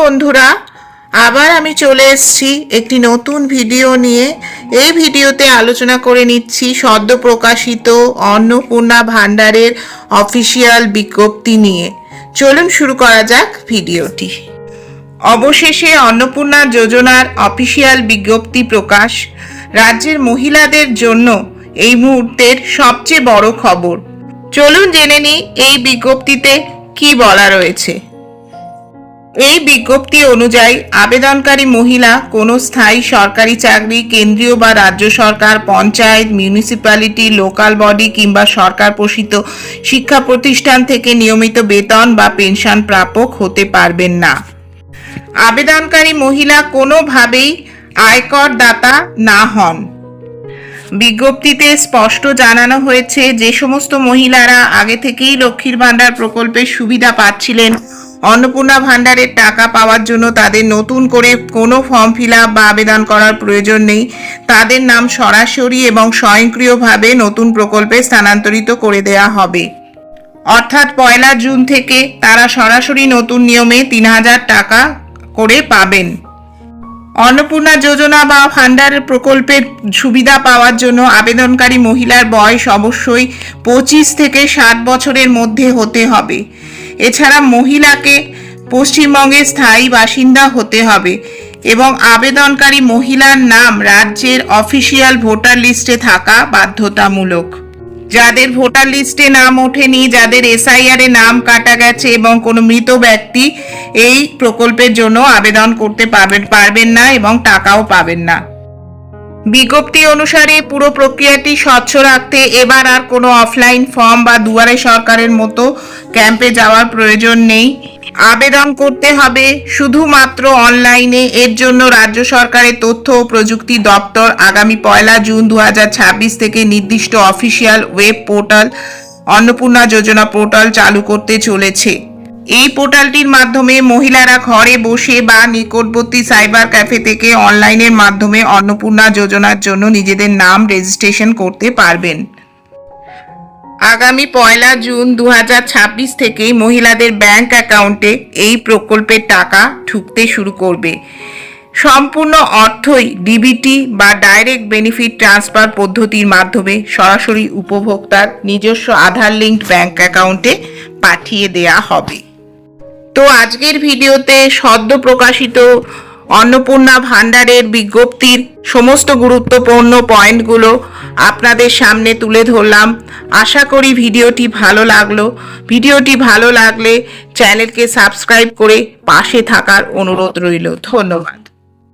বন্ধুরা, আবার আমি চলে এসেছি একটি নতুন ভিডিও নিয়ে। এই ভিডিওতে আলোচনা করে নিচ্ছি সদ্য প্রকাশিত অন্নপূর্ণা ভান্ডারের অফিসিয়াল বিজ্ঞপ্তি নিয়ে। চলুন শুরু করা যাক ভিডিওটি। অবশেষে অন্নপূর্ণা যোজনার অফিসিয়াল বিজ্ঞপ্তি প্রকাশ। রাজ্যের মহিলাদের জন্য এই মুহূর্তের সবচেয়ে বড় খবর। চলুন জেনে নিই এই বিজ্ঞপ্তিতে কি বলা রয়েছে। এই বিজ্ঞপ্তি অনুযায়ী আবেদনকারী মহিলা কোনো স্থায়ী সরকারি চাকরি, কেন্দ্রীয় বা রাজ্য সরকার, পঞ্চায়েত, মিউনিসিপ্যালিটি, লোকাল বডি কিংবা সরকার পোষিত শিক্ষা প্রতিষ্ঠান থেকে নিয়মিত বেতন বা পেনশন প্রাপক হতে পারবেন না। আবেদনকারী মহিলা কোনোভাবেই আয়কর দাতা না হন। বিজ্ঞপ্তিতে স্পষ্ট জানানো হয়েছে যে সমস্ত মহিলারা আগে থেকেই লক্ষ্মীর ভাণ্ডার প্রকল্পের সুবিধা পাচ্ছিলেন, অন্নপূর্ণা ভাণ্ডারের টাকা পাওয়ার জন্য তাদের নতুন করে কোনো ফর্ম ফিল আপ বা আবেদন করার প্রয়োজন নেই। তাদের নাম সরাসরি এবং স্বয়ংক্রিয়ভাবে নতুন প্রকল্পে স্থানান্তরিত করে দেওয়া হবে। অর্থাৎ 1 জুন থেকে তারা সরাসরি নতুন নিয়মে 3000 টাকা করে পাবেন। অন্নপূর্ণা যোজনা বা ভান্ডার প্রকল্পের সুবিধা পাওয়ার জন্য আবেদনকারী মহিলার বয়স অবশ্যই 25 থেকে 60 বছরের মধ্যে হতে হবে। এছাড়া মহিলাকে পশ্চিমবঙ্গের স্থায়ী বাসিন্দা হতে হবে এবং আবেদনকারী মহিলার নাম রাজ্যের অফিসিয়াল ভোটার লিস্টে থাকা বাধ্যতামূলক। যাদের ভোটার লিস্টে নাম ওঠেনি, যাদের SIR এ নাম কাটা গেছে এবং কোনো মৃত ব্যক্তি এই প্রকল্পের জন্য আবেদন করতে পারবেন না এবং টাকাও পাবেন না। বিজ্ঞপ্তি অনুসারে পুরো প্রক্রিয়াটি স্বচ্ছ রাখতে এবার আর কোনো অফলাইন ফর্ম বা দুয়ারে সরকারের মতো ক্যাম্পে যাওয়ার প্রয়োজন নেই। আবেদন করতে হবে শুধুমাত্র অনলাইনে। এর জন্য রাজ্য সরকারের তথ্য ও প্রযুক্তি দপ্তর আগামী 1 জুন 2026 থেকে নির্দিষ্ট অফিসিয়াল ওয়েব পোর্টাল অন্নপূর্ণা যোজনা পোর্টাল চালু করতে চলেছে। এই পোর্টালটির মাধ্যমে মহিলারা ঘরে বসে বা নিকটবর্তী সাইবার ক্যাফে থেকে অনলাইনের মাধ্যমে অন্নপূর্ণা যোজনার জন্য নিজেদের নাম রেজিস্ট্রেশন করতে পারবেন। আগামী 1 জুন 2026 থেকে মহিলাদের ব্যাংক অ্যাকাউন্টে এই প্রকল্পের টাকা ঢুকতে শুরু করবে। সম্পূর্ণ অর্থই ডিবিটি বা ডাইরেক্ট বেনিফিট ট্রান্সফার পদ্ধতির মাধ্যমে সরাসরি উপভোক্তার নিজস্ব আধার লিঙ্কড ব্যাংক অ্যাকাউন্টে পাঠিয়ে দেয়া হবে। তো আজকের ভিডিওতে সদ্য প্রকাশিত অন্নপূর্ণা ভান্ডারের বিজ্ঞপ্তির সমস্ত গুরুত্বপূর্ণ পয়েন্টগুলো আপনাদের সামনে তুলে ধরলাম। আশা করি ভিডিওটি ভালো লাগলো। ভিডিওটি ভালো লাগলে চ্যানেলকে সাবস্ক্রাইব করে পাশে থাকার অনুরোধ রইল। ধন্যবাদ।